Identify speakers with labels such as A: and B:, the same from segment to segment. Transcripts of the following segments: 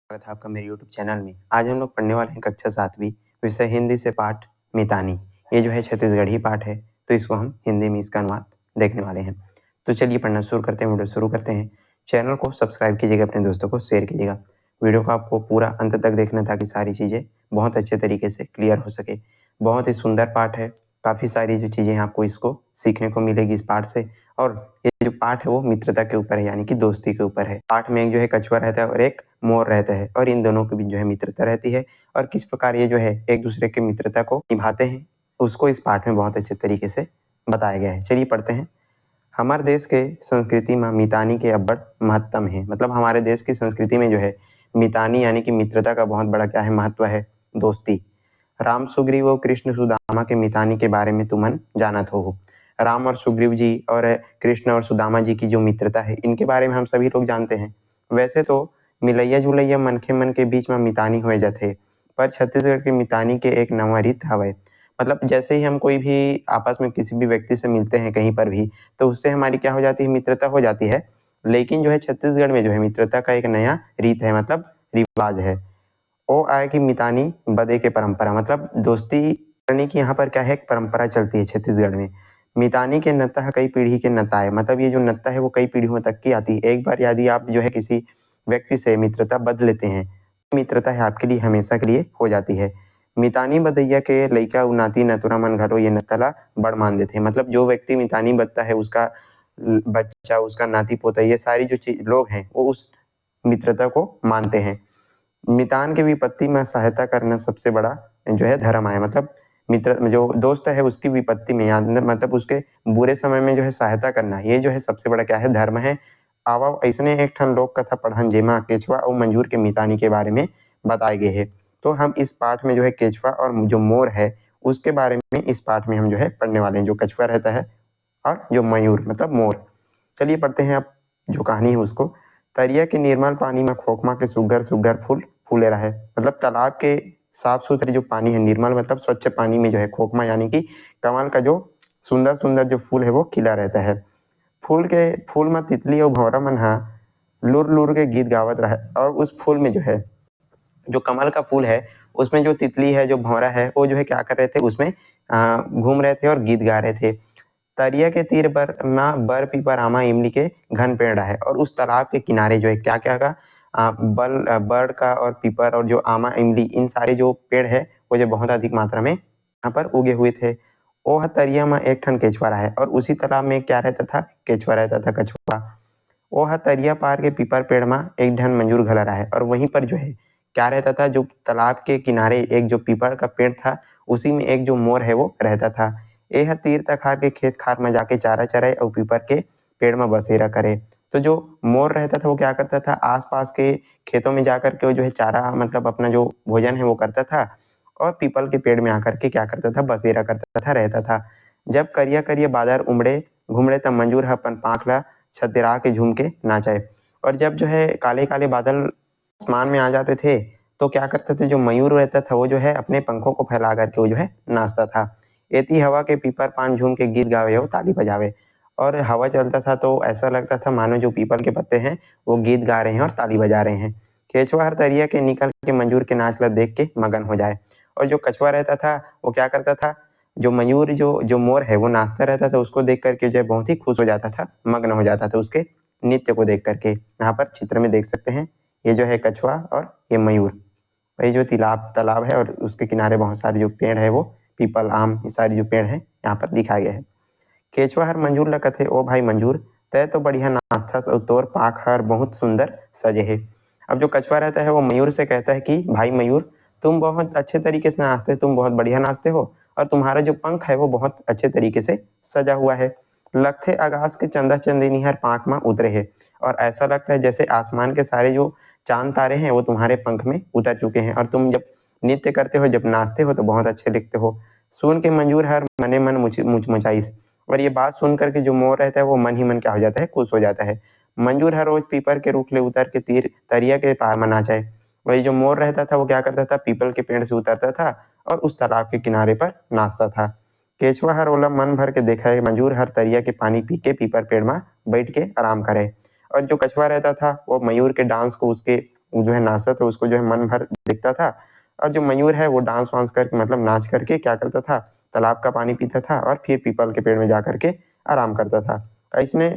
A: स्वागत है आपका मेरे YouTube चैनल में। आज हम लोग पढ़ने वाले हैं कक्षा 7वीं विषय हिंदी से पाठ मितानी। ये जो है छत्तीसगढ़ी पाठ है, तो इसको हम हिंदी में इसका अनुवाद देखने वाले हैं। तो चलिए पढ़ना शुरू करते हैं, वीडियो शुरू करते हैं। चैनल को सब्सक्राइब कीजिएगा, अपने दोस्तों को शेयर कीजिएगा। वीडियो को आपको पूरा अंत तक देखना ताकि सारी चीज़ें बहुत अच्छे तरीके से क्लियर हो सके। बहुत ही सुंदर पाठ है, काफ़ी सारी जो चीज़ें हैं आपको इसको सीखने को मिलेगी इस पाठ से। और ये जो पाठ है वो मित्रता के ऊपर है, यानी कि दोस्ती के ऊपर है। पाठ में एक जो है कछुआ रहता है और एक मोर रहता है, और इन दोनों के बीच जो है मित्रता रहती है, और किस प्रकार ये जो है एक दूसरे के मित्रता को निभाते हैं उसको इस पाठ में बहुत अच्छे तरीके से बताया गया है। चलिए पढ़ते हैं। हमारे देश के संस्कृति में मितानी के अब्बड़ महत्तम है। मतलब हमारे देश की संस्कृति में जो है मितानी यानी कि मित्रता का बहुत बड़ा क्या है, महत्व है, दोस्ती। राम सुग्रीव और कृष्ण सुदामा के मितानी के बारे में तुमन जानत हो। राम और सुग्रीव जी और कृष्ण और सुदामा जी की जो मित्रता है, इनके बारे में हम सभी लोग जानते हैं। वैसे तो मिलैया जुलैया मनखे मन के बीच में मितानी होए जाथे, पर छत्तीसगढ़ के मितानी के एक नवा रीत हवय। मतलब जैसे ही हम कोई भी आपस में किसी भी व्यक्ति से मिलते हैं कहीं पर भी, तो उससे हमारी क्या हो जाती है, मित्रता हो जाती है। लेकिन जो है छत्तीसगढ़ में जो है मित्रता का एक नया रीत है, मतलब रिवाज है। वो आए कि मितानी बदे के परंपरा, मतलब दोस्ती करने की यहाँ पर क्या है, एक परंपरा चलती है छत्तीसगढ़ में। मितानी के नत्ता कई पीढ़ी के नताए, मतलब ये जो नत्ता है वो कई पीढ़ियों तक की आती है। एक बार यदि आप जो है किसी व्यक्ति से मित्रता बदल लेते हैं, मित्रता है आपके लिए हमेशा के लिए हो जाती है। मितानी बदैया के लइका उनाती नतुरा मन घरो ये नत्तला बड़ मान देते हैं। मतलब जो व्यक्ति मितानी बदता है उसका बच्चा, उसका नाती पोता, ये सारी जो चीज लोग हैं वो उस मित्रता को मानते हैं। मितान के विपत्ति में सहायता करना सबसे बड़ा जो है धर्म है। मतलब मित्र जो दोस्त है उसकी विपत्ति में, या मतलब उसके बुरे समय में जो है सहायता करना, ये जो है सबसे बड़ा क्या है, धर्म है। आवा ऐसने एक ठन लोक कथा पढ़न जेमा केचवा और मंजूर के मितानी के बारे में बताए गए है। तो हम इस पाठ में जो है केचवा और जो मोर है उसके बारे में इस पाठ में हम जो है पढ़ने वाले हैं। जो कछुआ रहता है और जो मयूर मतलब मोर। चलिए पढ़ते हैं अब जो कहानी है उसको। तरिया के निर्मल पानी में खोखमा के सुग्घर सुग्घर फूल फूले रहे। मतलब तालाब के साफ सुथरे जो पानी है, निर्मल मतलब स्वच्छ पानी में जो है खोखमा यानी कि कमल का जो सुंदर सुंदर जो फूल है वो खिला रहता है। फूल में तितली और भंवरा मन हा लुर लुर के गीत गावत रहे। और उस फूल में जो है, जो कमल का फूल है उसमें जो तितली है, जो भंवरा है, वो जो है क्या कर रहे थे, उसमें घूम रहे थे और गीत गा रहे थे। तरिया के तीर पर माँ बर पीपर आमा इमली के घन पेड़ है, और उस तालाब के किनारे जो है क्या क्या का बर्ड का और पीपर और जो आमा इमली, इन सारे जो पेड़ है वो जो बहुत अधिक मात्रा में यहाँ पर उगे हुए थे। वो तरिया में एक ठन केचुआ है, और उसी तालाब में क्या रहता था, केचुआ रहता था, कछुआ। वो तरिया पार के पीपर पेड़ में एक ढन मंजूर घला रहा है, और वहीं पर जो है क्या रहता था, जो तालाब के किनारे एक जो पीपल का पेड़ था उसी में एक जो मोर है वो रहता था। यह तीर तखार के खेत खार में जाके चारा चराए और पीपर के पेड़ में बसेरा करे। तो जो मोर रहता था वो क्या करता था, आसपास के खेतों में जाकर के वो जो है चारा, मतलब अपना जो भोजन है वो करता था, और पीपल के पेड़ में आकर के क्या करता था, बसेरा करता था, रहता था। जब करिया करिया बादर उमड़े घुमड़े तब मंजूर है अपन पाखला छतरा के झूम के नाचाए। और जब जो है काले काले बादल आसमान में आ जाते थे, तो क्या करते थे, जो मयूर रहता था वो जो है अपने पंखों को फैला करके वो जो है नाचता था। एती हवा के पीपर पान झूम के गीत गावे और ताली बजावे। और हवा चलता था तो ऐसा लगता था मानो जो पीपल के पत्ते हैं वो गीत गा रहे हैं और ताली बजा रहे हैं। केचुआ हर तरिया के निकल के मंजूर के नाच ला देख के मगन हो जाए। और जो कछुआ रहता था वो क्या करता था, जो मयूर जो जो मोर है वो नाचता रहता था, उसको देख करके जो है बहुत ही खुश हो जाता था, मग्न हो जाता था उसके नृत्य को देख करके। यहाँ पर चित्र में देख सकते हैं, ये जो है कछुआ और ये मयूर। वही जो तालाब है और उसके किनारे बहुत सारे जो पेड़ है वो पीपल आम, ये सारी जो पेड़ है यहाँ पर दिखाए गए हैं। केचुआ हर मंजूर ला कथे, ओ भाई मंजूर तय तो बढ़िया नाचथस और तोर पाख हर बहुत सुंदर सजे है। अब जो कछुआ रहता है वो मयूर से कहता है कि भाई मयूर, तुम बहुत अच्छे तरीके से नाचते हो, तुम बहुत बढ़िया नाचते हो, और तुम्हारा जो पंख है वो बहुत अच्छे तरीके से सजा हुआ है। लगते आकाश के चंदा चंदनी हर पाँख में उतरे है, और ऐसा लगता है जैसे आसमान के सारे जो चांद तारे हैं वो तुम्हारे पंख में उतर चुके हैं, और तुम जब नृत्य करते हो, जब नाचते हो तो बहुत अच्छे दिखते हो। सुन के मंजूर हर मने मन मुचमुचाइस। और ये बात सुन करके जो मोर रहता है वो मन ही मन क्या हो जाता है, खुश हो जाता है। मंजूर हर रोज पीपर के रूख ले उतर के तीर तरिया के पार में नाचाए। वही जो मोर रहता था वो क्या करता था, पीपल के पेड़ से उतरता था और उस तालाब के किनारे पर नाचता था। केचुआ हर ओला मन भर के देखा है, मंजूर हर तरिया के पानी पी के पीपर पेड़ में बैठ के आराम करे। और जो कछुआ रहता था वो मयूर के डांस को, उसके वो जो है नाचता था, उसको जो है मन भर दिखता था। और जो मयूर है वो डांस वांस करके मतलब नाच करके क्या करता था, तालाब का पानी पीता था और फिर पीपल के पेड़ में जा करके आराम करता था। ऐसने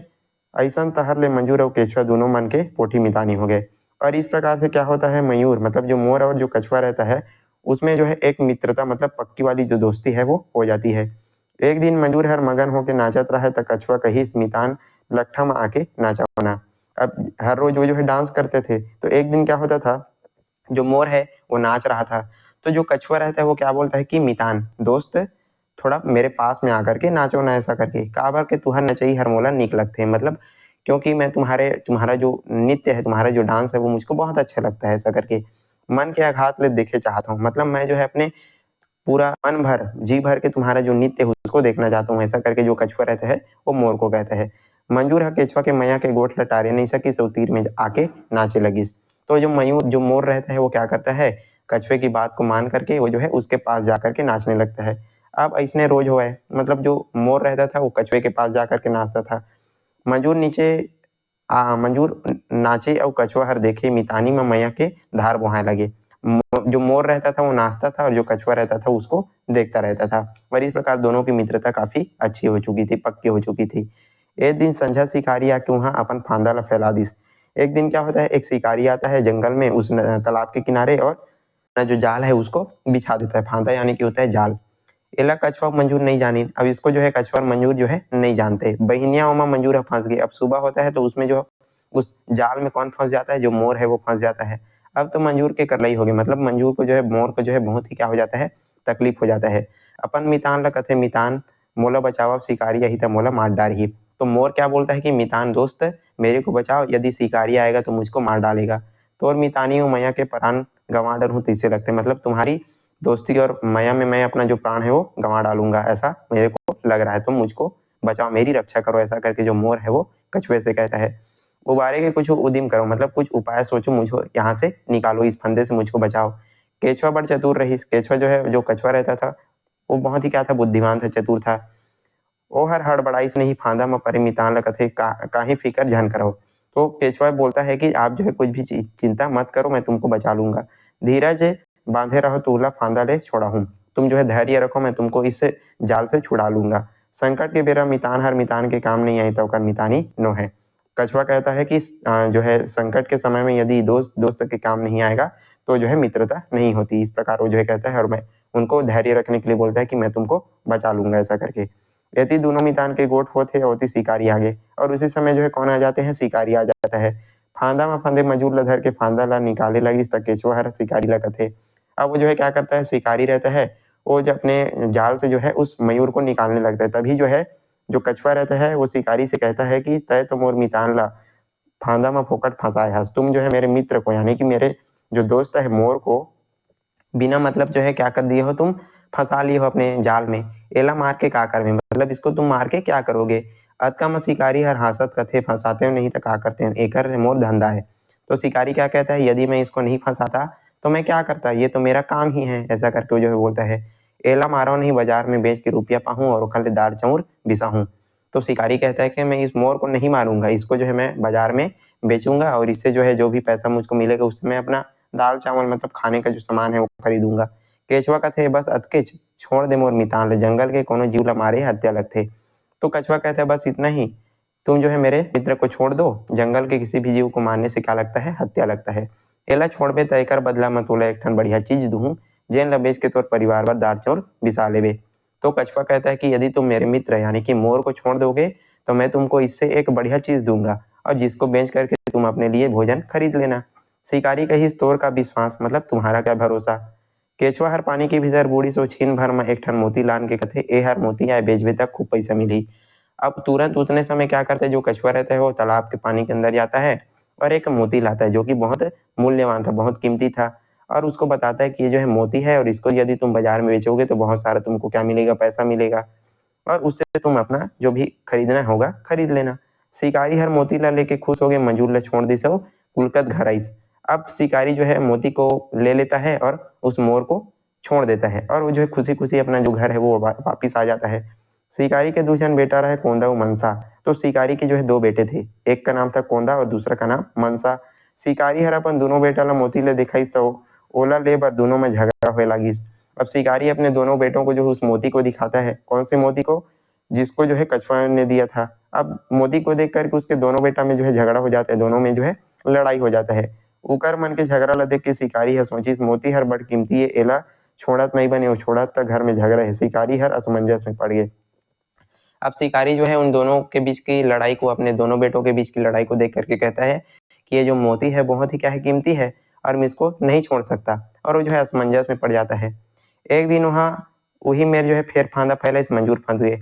A: ऐसन तहर ले मंजूर और केचुआ दोनों मन के पोठी मितानी हो गए। और इस प्रकार से क्या होता है, मयूर मतलब जो मोर और जो कछुआ रहता है उसमें जो है एक मित्रता मतलब पक्की वाली जो दोस्ती है वो हो जाती है। एक दिन मंजूर हर मगन होके नाचत रहा तो कछुआ कही स्मितान लट्ठा में आके नाचा होना। अब हर रोज वो जो है डांस करते थे, तो एक दिन क्या होता था, जो मोर है वो नाच रहा था, तो जो कछुआ रहता है वो क्या बोलता है कि मितान दोस्त थोड़ा मेरे पास में आकर के नाचो ना, ऐसा करके काबर के तुहर नचई हर मोला निक लगते हैं, मतलब क्योंकि मैं तुम्हारा जो नृत्य है, तुम्हारा जो डांस है वो मुझको बहुत अच्छा लगता है, ऐसा करके मन के आघात ले देखे चाहता हूँ, मतलब मैं जो है अपने पूरा मन भर जी भर के तुम्हारा जो नृत्य है उसको देखना चाहता हूँ, ऐसा करके जो कछुआ रहता है वो मोर को कहता है। मंजूर है केचुआ के मैया के गोठ लटारे नहीं सकी, सो तीर में आके नाचे लगी। तो जो मोर रहता है वो क्या करता है, कछुए की बात को मान करके वो जो है उसके पास जा करके नाचने लगता है। अब ऐसने रोज हुआ है, मतलब जो मोर रहता था वो कछुए के पास जा करके नाचता था। मंजूर नीचे मंजूर नाचे और कछुआ हर देखे मितानी में मैया के धार बोहाए लगे। जो मोर रहता था वो नाचता था और जो कछुआ रहता था उसको देखता रहता था। और इस प्रकार दोनों की मित्रता काफी अच्छी हो चुकी थी, पक्की हो चुकी थी। एक दिन संझा शिकारी आके वहां अपन फांदा ला फैला दिस। एक दिन क्या होता है, एक शिकारी आता है जंगल में उस तालाब के किनारे और अपना जो जाल है उसको बिछा देता है। फांदा यानी कि होता है जाल। एला कछुआ मंजूर नहीं जानी, अब इसको जो है कछुआ मंजूर जो है नहीं जानते। बहिनिया उमा मंजूर फंस गई। अब सुबह होता है तो उसमें जो उस जाल में कौन फंस जाता है, जो मोर है वो फंस जाता है। अब तो मंजूर के करलई हो गई, मतलब मंजूर को जो है मोर को जो है बहुत ही क्या हो जाता है, तकलीफ हो जाता है। अपन मितान ला कथे मितान मोला बचाओ, शिकारी यही था मोला मार डाल ही। तो मोर क्या बोलता है कि मितान दोस्त मेरे को बचाओ, यदि शिकारी आएगा तो मुझको मार डालेगा। तो और मितानी हूँ मैया के प्राण गंवा डर हूँ तीसरे लगते, मतलब तुम्हारी दोस्ती और माया में मैं अपना जो प्राण है वो गंवा डालूंगा, ऐसा मेरे को लग रहा है, तुम मुझको बचाओ, मेरी रक्षा करो, ऐसा करके जो मोर है वो कछुए से कहता है। उबारे के कुछ उदिम करो, मतलब कुछ उपाय सोचो, मुझको यहाँ से निकालो, इस फंदे से मुझको बचाओ। केचुआ बड़ चतुर रही। केचुआ जो है जो कछुआ रहता था वो बहुत ही क्या था, बुद्धिमान था, चतुर था। ओ हर हड़बड़ाई से नहीं फांदा में परे मितान लगते काहे फिकर झन करो। तो केचुआ बोलता है कि आप जो है कुछ भी चिंता मत करो, मैं तुमको बचा लूंगा। धीरज बांधे रहो तूला फांदा ले छोड़ा हूँ, तुम जो है धैर्य रखो, मैं तुमको इस जाल से छुड़ा लूंगा। संकट के बेरा मितान हर मितान के काम नहीं आई तो कर मितानी नो है। कछुआ कहता है कि जो है संकट के समय में यदि दोस्त दोस्त के काम नहीं आएगा तो जो है मित्रता नहीं होती, इस प्रकार वो जो है कहता है। और मैं उनको धैर्य रखने के लिए बोलता है कि मैं तुमको बचा लूंगा, ऐसा करके। यति दोनों मितान के गोठ होते होती शिकारी आगे, और उसी समय जो है कौन आ जाते हैं, शिकारी आ जाता है। फांदा में फंदे मजूर ला धर के फांदा ला निकाले लगी तक केचुआ हर शिकारी ला कथे। अब वो जो है क्या करता है, शिकारी रहता है वो जो अपने जाल से जो है उस मयूर को निकालने लगता है। तभी जो है जो कछुआ रहता है वो शिकारी से कहता है कि तय तो मोर मितान ला फांदा में फोकट फंसाए हस, तुम जो है मेरे मित्र को यानी कि मेरे जो दोस्त है मोर को बिना मतलब जो है क्या कर दिए हो, तुम फंसा लिए हो अपने जाल में। एला मार के का करवे, मतलब इसको तुम मार के क्या करोगे। अतका में शिकारी हर हासत कथे फंसाते हो नहीं तो का करते हैं, एकर मोर धंधा है। तो शिकारी क्या कहता है, यदि मैं इसको नहीं फंसाता तो मैं क्या करता, ये तो मेरा काम ही है, ऐसा करके जो है बोलता है। एला मारो नहीं बाजार में बेच के रुपया पाऊँ और खल दार चौर बिसाऊँ। तो शिकारी कहता है कि मैं इस मोर को नहीं मारूंगा, इसको जो है मैं बाजार में बेचूंगा और इससे जो है जो भी पैसा मुझको मिलेगा उससे मैं अपना दाल चावल मतलब खाने का जो सामान है वो खरीदूंगा। केचुआ कहते बस अतके छोड़ दे मोर मितान ले, जंगल के कोनो जीव ला मारे हत्या लगथे। तो कछुआ कहता है बस इतना ही, तुम जो है मेरे मित्र को छोड़ दो, जंगल के किसी भी जीव को मारने से क्या लगता है, हत्या लगता है। एला छोड़बे त एकर बदला में तोला एक ठन बढ़िया चीज दूँ, जेन ला बेच के तोर परिवार बर दार चौर बिसा लेबे। तो कछुआ कहता है कि यदि तुम मेरे मित्र यानी कि मोर को छोड़ दोगे तो मैं तुमको इससे एक बढ़िया चीज दूंगा और जिसको बेच करके तुम अपने लिए भोजन खरीद लेना। शिकारी कही तोर का विश्वास, मतलब तुम्हारा क्या भरोसा। केचुआ हर पानी के भीतर बूढ़ी सो छीन भर में एक ठन मोती लान के कथे ए हर मोती आए बेचबे तक खूब पैसा मिली। अब तुरंत उतने समय क्या करते हैं, जो कछुआ रहता है वो तालाब के पानी के अंदर जाता है और एक मोती लाता है जो कि बहुत मूल्यवान था, बहुत कीमती था। और उसको बताता है कि ये जो है मोती है और इसको यदि तुम बाजार में बेचोगे तो बहुत सारा तुमको क्या मिलेगा, पैसा मिलेगा और उससे तुम अपना जो भी खरीदना होगा खरीद लेना। शिकारी हर मोती ला लेके खुश हो गए, मंजूर ला छोड़ दी सब कुलकत घर आइस। अब शिकारी जो है मोती को ले लेता है और उस मोर को छोड़ देता है और वो जो है खुशी खुशी अपना जो घर है वो वापिस आ जाता है। शिकारी के दूसरा बेटा रहे कोंदा और मनसा। तो शिकारी के जो है दो बेटे थे, एक का नाम था कोंदा और दूसरा का नाम मनसा। शिकारी हर अपन दोनों बेटा ला मोती ले दिखाई तो ओला ले बर दोनों में झगड़ा होए लागिस। अब शिकारी अपने दोनों बेटों को जो उस मोती को दिखाता है, कौन से मोती को, जिसको जो है कछुआ ने दिया था। अब मोती को देख करके उसके दोनों बेटा में जो है झगड़ा हो जाता है, दोनों में जो है लड़ाई हो जाता है। उकर मन के झगड़ा ला देख के शिकारी ह सोचिस मोती हर बड़ कीमती है, एला छोड़त नहीं बने, छोड़त त घर में झगड़ा है। शिकारी हर असमंजस में पड़ गए। अब शिकारी जो है उन दोनों के बीच की लड़ाई को, अपने दोनों बेटों के बीच की लड़ाई को देख करके कहता है कि ये जो मोती है बहुत ही क्या है, कीमती है और मैं इसको नहीं छोड़ सकता। और वो जो है असमंजस में पड़ जाता है। एक दिन वहाँ वही मेरे जो है फेर फांदा फैला इस मंजूर फंद हुए।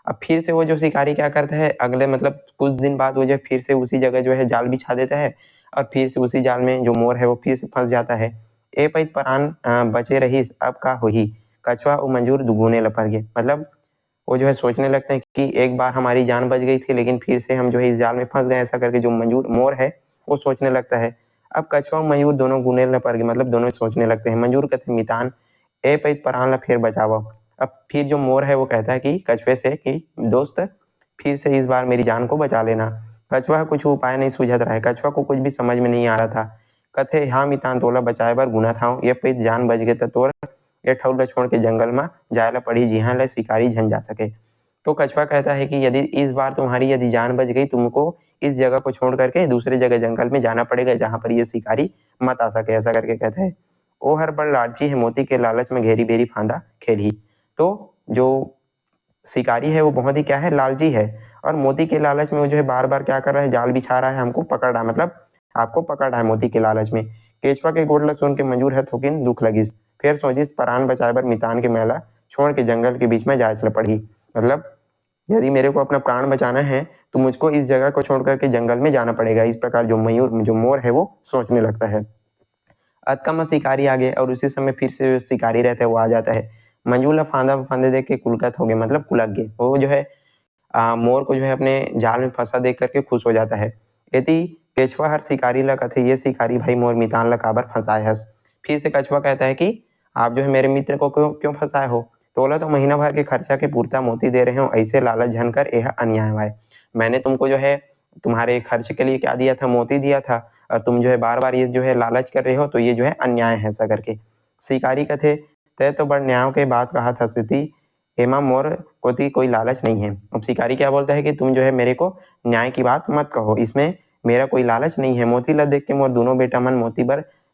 A: अब फिर से वो जो शिकारी क्या करता है, अगले मतलब कुछ दिन बाद वो जो फिर से उसी जगह जो है जाल बिछा देता है और फिर से उसी जाल में जो मोर है वो फिर से फंस जाता है। ए पैत परान बचे रहीस अब का होही, कछुआ और मंजूर दुगुने लपड़ गए। मतलब वो जो है सोचने लगते हैं कि एक बार हमारी जान बच गई थी लेकिन फिर से हम जो है इस जाल में फंस गए, ऐसा करके जो मंजूर मोर है वो सोचने लगता है। अब कछुआ और मयूर दोनों गुने न पड़ गए, मतलब दोनों सोचने लगते हैं। मंजूर कहते मितान ए पैत परान ला फिर बचावा। अब फिर जो मोर है वो कहता है कि कछुए से कि दोस्त फिर से इस बार मेरी जान को बचा लेना। कछुआ कुछ उपाय नहीं सूझत रहा है, कछुआ को कुछ भी समझ में नहीं आ रहा था। कथे हाँ मितान तोला बचाए बर गुना था, ये पैत जान बच गए तो तोर ये ठौर ला छोड़ के जंगल में जाए ला पड़ी, जिहाँ ले शिकारी झन जा सके। तो कछुआ कहता है कि यदि इस बार तुम्हारी यदि जान बच गई, तुमको इस जगह को छोड़ करके दूसरी जगह जंगल में जाना पड़ेगा जहां पर ये शिकारी मत आ सके, ऐसा करके कहता है। ओ हर बड़ लालची है, मोती के लालच में घेरी बेरी फांदा खेली। तो जो शिकारी है वो बहुत ही क्या है, लालची है और मोती के लालच में वो जो है बार बार क्या कर रहा है, जाल बिछा रहा है, हमको पकड़ रहा है, मतलब आपको पकड़ रहा है मोती के लालच में। केचवा के गोड़ ला सुन के मंजूर है थोकिन दुख लगिस, फिर सोचिस परान बचाए बर मितान के मेला छोड़ के जंगल के बीच में जाए चल पड़ी। मतलब यदि मेरे को अपना प्राण बचाना है तो मुझको इस जगह को छोड़ करके जंगल में जाना पड़ेगा। इस प्रकार जो मोर है वो सोचने लगता है। अतकम शिकारी आ गए और उसी समय फिर से जो शिकारी रहता है वो आ जाता है। मंजूला फांदा फांदे देख के कुलकत हो गए, मतलब कुलक गए। वो जो है मोर को जो है अपने जाल में फंसा देख करके खुश हो जाता है। यदि केचवा हर शिकारी ला कथे, ये शिकारी भाई मोर मितान ला काबर फंसाए हस। फिर से कछुआ कहता है कि आप जो है मेरे मित्र को क्यों क्यों फंसाए हो, तोला तो महीना भर के खर्चा के पूर्ता मोती दे रहे हो, ऐसे लालच झन कर यह अन्याय है। मैंने तुमको जो है तुम्हारे खर्च के लिए क्या दिया था, मोती दिया था, और तुम जो है बार बार ये जो है लालच कर रहे हो, तो ये जो है अन्याय है, ऐसा करके। शिकारी कथे तय तो बड़ न्याय के बात कहा था स्थिति, हेमा मोर कोती कोई लालच नहीं है। अब शिकारी क्या बोलता है कि तुम जो है मेरे को न्याय की बात मत कहो, इसमें मेरा कोई लालच नहीं है। मोती ला देख के मोर दोनों बेटा मन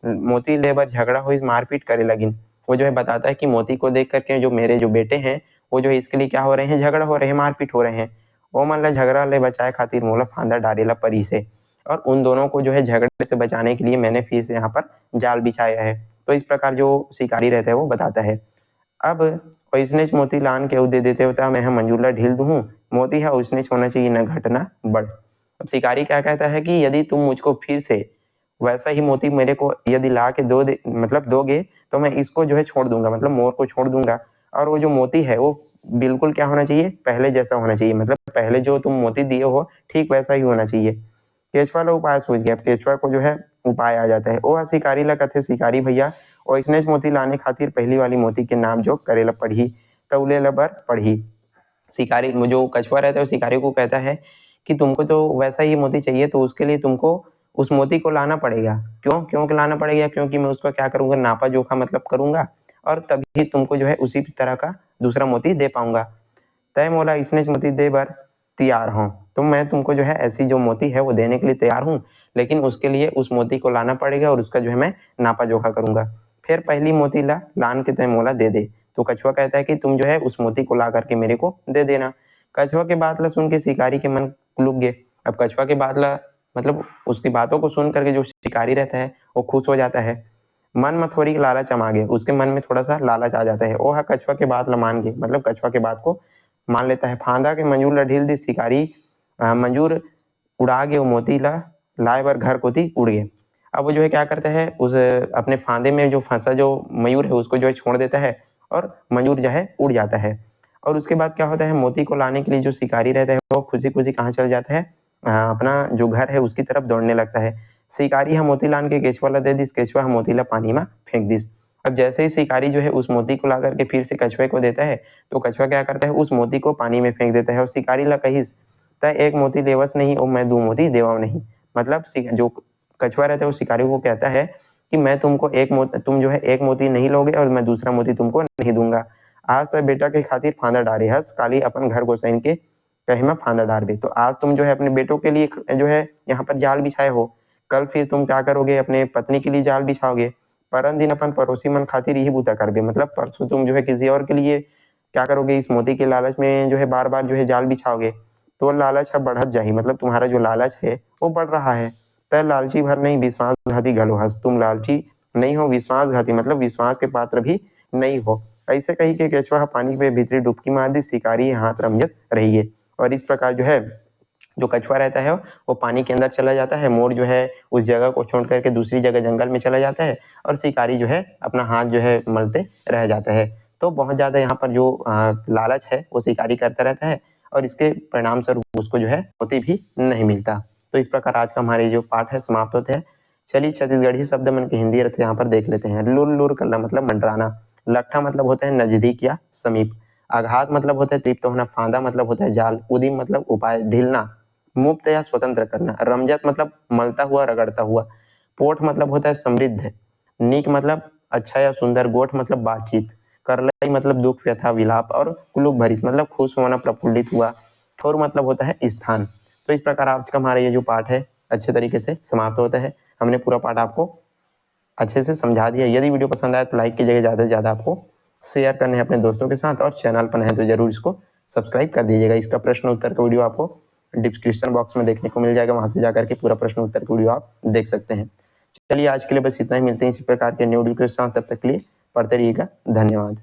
A: मोती ले बर झगड़ा हो, मारपीट करे लगिन। वो जो है बताता है कि मोती को देख करके जो मेरे जो बेटे हैं वो जो है इसके लिए क्या हो रहे हैं, झगड़ा हो रहे हैं, मारपीट हो रहे हैं। ओ मन ला झगड़ा ले बचाए खातिर मोला फांदा डारेला परी से, और उन दोनों को जो है झगड़े से बचाने के लिए मैंने फिर से यहाँ पर जाल बिछाया है। तो इस प्रकार जो शिकारी रहता है वो बताता है। अब वैसने मोती लान के दे देते होता मैं मंजूला ढील दूँ, मोती है उसने होना चाहिए न घटना बढ़। अब शिकारी क्या कहता है कि यदि तुम मुझको फिर से वैसा ही मोती मेरे को यदि ला के मतलब दोगे तो मैं इसको जो है छोड़ दूंगा, मतलब मोर को छोड़ दूंगा। और वो जो मोती है वो बिल्कुल क्या होना चाहिए, पहले जैसा होना चाहिए, मतलब पहले जो तुम मोती दिए हो ठीक वैसा ही होना चाहिए। केचवा ला उपाय सूझ गया। अब केचवा को जो है उपाय आ जाता है। ओ शिकारी ला कथे शिकारी भैया ओइसने मोती लाने खातिर पहली वाली मोती के नाम जो करेला पढ़ी, तौले ला बर पढ़ी। शिकारी जो कछुआ रहता है वो शिकारी को कहता है कि तुमको तो वैसा ही मोती चाहिए, तो उसके लिए तुमको उस मोती को लाना पड़ेगा। क्यों क्यों लाना पड़ेगा, क्योंकि मैं उसका क्या करूंगा, नापा जोखा मतलब करूंगा और तभी तुमको जो है उसी तरह का दूसरा मोती दे पाऊंगा। तय मोला इसने मोती दे बर तैयार हूँ, तो मैं तुमको जो है ऐसी जो मोती है वो देने के लिए तैयार हूँ, लेकिन उसके लिए उस मोती को लाना पड़ेगा और उसका जो है मैं नापा जोखा करूंगा। फिर पहली मोती लान के तय मोला दे दे। तो कछुआ कहता है कि तुम जो है उस मोती को ला करके मेरे को दे देना। कछुआ के बात ला सुन के शिकारी के मन लुक गए। अब कछुआ के बात ला मतलब उसकी बातों को सुन करके जो शिकारी रहता है वो खुश हो जाता है। मन में थोड़ी लालच आ गए, उसके मन में थोड़ा सा लालच आ जाता है। ओह कछुआ के बात ला मान गए, मतलब कछुआ के बात को मान लेता है। फांदा के मंजूर ला ढील दी शिकारी, मंजूर उड़ा गए वो मोती ला लाए बर घर को थी उड़ गए। अब वो जो है क्या करता है, उस अपने फांदे में जो फंसा जो मयूर है उसको जो है छोड़ देता है और मयूर जो है उड़ जाता है। और उसके बाद क्या होता है, मोती को लाने के लिए जो शिकारी रहता है वो खुशी खुशी कहाँ चल जाता है, अपना जो घर है उसकी तरफ दौड़ने लगता है। शिकारी हम मोती लान के केचवा ला दे दिस, केचवा हम मोती ला पानी में फेंक दिस। अब जैसे ही शिकारी जो है उस मोती को ला करके फिर से कछुए को देता है, तो कछुआ क्या करता है, उस मोती को पानी में फेंक देता है और शिकारी ला कहिस तय एक मोती लेवस नहीं और मैं दो मोती देवा नहीं। मतलब जो कछुआ रहता है वो शिकारी को कहता है कि मैं तुमको तुम जो है एक मोती नहीं लोगे और मैं दूसरा मोती तुमको नहीं दूंगा। आज तो बेटा के खातिर फांदा डारे हस काली अपन घर गोसाइन के कहे में फांदा डारबे। तो आज तुम जो है अपने बेटों के लिए जो है यहाँ पर जाल बिछाए हो, कल फिर तुम क्या करोगे, अपने पत्नी के लिए जाल बिछाओगे। परन दिन अपन पड़ोसी मन खातिर यही बूता करबे, मतलब परसों तुम जो है किसी और के लिए क्या करोगे, इस मोती के लालच में जो है बार बार जो है जाल बिछाओगे। तो लालच अब बढ़त जाही, मतलब तुम्हारा जो लालच है वो बढ़ रहा है। तय लालची भर नहीं विश्वासघाती घलो हस, तुम लालची नहीं हो विश्वासघाती, मतलब विश्वास के पात्र भी नहीं हो। ऐसे कही के केचवा पानी पे भीतरी डुबकी मार दी, शिकारी हाथ रमजत रहिए। और इस प्रकार जो है जो कछुआ रहता है वो पानी के अंदर चला जाता है, मोर जो है उस जगह को छोड़ करके दूसरी जगह जंगल में चला जाता है और शिकारी जो है अपना हाथ जो है मलते रह जाता है। तो बहुत ज़्यादा यहाँ पर जो लालच है वो शिकारी करता रहता है और इसके परिणाम स्वरूप उसको जो है मोती भी नहीं मिलता। तो इस प्रकार आज का हमारे जो पाठ है समाप्त होते हैं। चलिए छत्तीसगढ़ी शब्द मन के हिंदी अर्थ यहाँ पर देख लेते हैं। लुर लुर करना मतलब मंडराना, लट्ठा मतलब होता है नजदीक या समीप, आघात मतलब होता है तृप्त होना, फांदा मतलब होता है जाल, उदिम मतलब उपाय ढीलना, मुक्त या स्वतंत्र करना, रमजत मतलब मलता हुआ रगड़ता हुआ, पोठ मतलब होता है समृद्ध, नीक मतलब अच्छा या सुंदर, गोठ मतलब बातचीत, करलई मतलब दुख व्यथा विलाप और कुलुक भरिस मतलब खुश होना प्रफुल्लित हुआ, ठोर मतलब होता है स्थान। तो इस प्रकार आज का हमारा ये जो पाठ है अच्छे तरीके से समाप्त होता है। हमने पूरा पाठ आपको अच्छे से समझा दिया। यदि वीडियो पसंद आए तो लाइक कीजिएगा, ज़्यादा से ज़्यादा आपको शेयर करने हैं अपने दोस्तों के साथ और चैनल पर है तो जरूर इसको सब्सक्राइब कर दीजिएगा। इसका प्रश्न उत्तर का वीडियो आपको डिस्क्रिप्शन बॉक्स में देखने को मिल जाएगा, वहां से जाकर के पूरा प्रश्न उत्तर का वीडियो आप देख सकते हैं। चलिए आज के लिए बस इतना ही, मिलते हैं इसी प्रकार के न्यू वीडियो के साथ, तब तक के लिए पढ़ते रहिएगा। धन्यवाद।